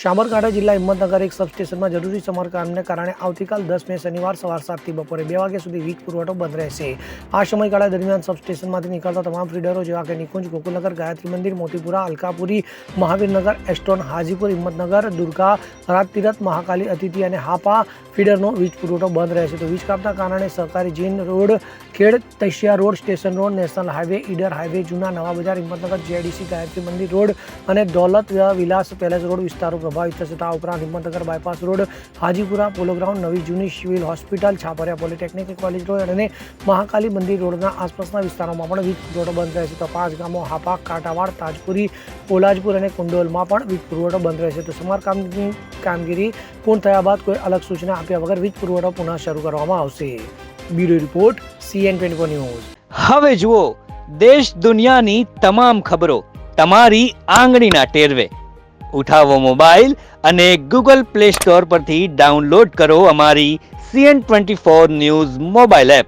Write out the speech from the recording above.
સાબરકાંઠા જિલ્લા હિંમતનગર એક સબસ્ટેશનમાં જરૂરી સમારકામને કારણે આવતીકાલ 10 મે શનિવાર સવાર 7 થી બપોરે 2 વાગ્યા સુધી વીજ પુરવઠો બંધ રહેશે। આ સમયગાળા દરમિયાન સબસ્ટેશનમાંથી નીકળતા તમામ ફીડરો જેવા કે નિકુંજ, ગોકુલનગર, ગાયત્રી મંદિર, મોતીપુરા, અલકાપુરી, મહાવીરનગર, એસ્ટોન, હાજીપુર, હિંમતનગર, દુર્ગા, રાજતીરથ, મહાકાલી, અતિથિ અને હાપા ફીડરનો વીજ પુરવઠો બંધ રહેશે। તો વીજ કાપના કારણે સરકારી gin road, Khed, Taisiya road, station road, national highway, Idar highway, જૂના નવા બજાર, હિંમતનગર, જીઆઈડીસી, ગાયત્રી મંદિર રોડ અને દૌલત વિલાસ પેલેસ રોડ વિસ્તારો પ્રભાવિત થશે। આ ઉપરાંત Himmatnagar bypass road, Hajipura polo ground, નવી જૂની civil hospital, Chhapariya polytechnic college road અને મહાકાલી મંદિર રોડના આસપાસના વિસ્તારોમાં પણ વીજ પુરવઠો બંધ રહેશે। તો 5 ગામો હાપા, કાંટાવાડ, તાજપુરી, પોલાજપુર અને કુંડોલમાં પણ વીજ પુરવઠો બંધ રહેશે। તો સમારકામની કામગીરી પૂર્ણ થયા બાદ કોઈ અલગ સૂચના આપ્યા વગર વીજ પુરવઠો પુનઃ શરૂ કરવામાં આવશે। Bureau report, CN24 news. હવે જુઓ દેશ દુનિયાની તમામ ખબરો તમારી આંગળીના ટેરવે। ઉઠાવો મોબાઈલ અને ગૂગલ પ્લે સ્ટોર પરથી ડાઉનલોડ કરો અમારી CN24 ન્યૂઝ મોબાઈલ એપ।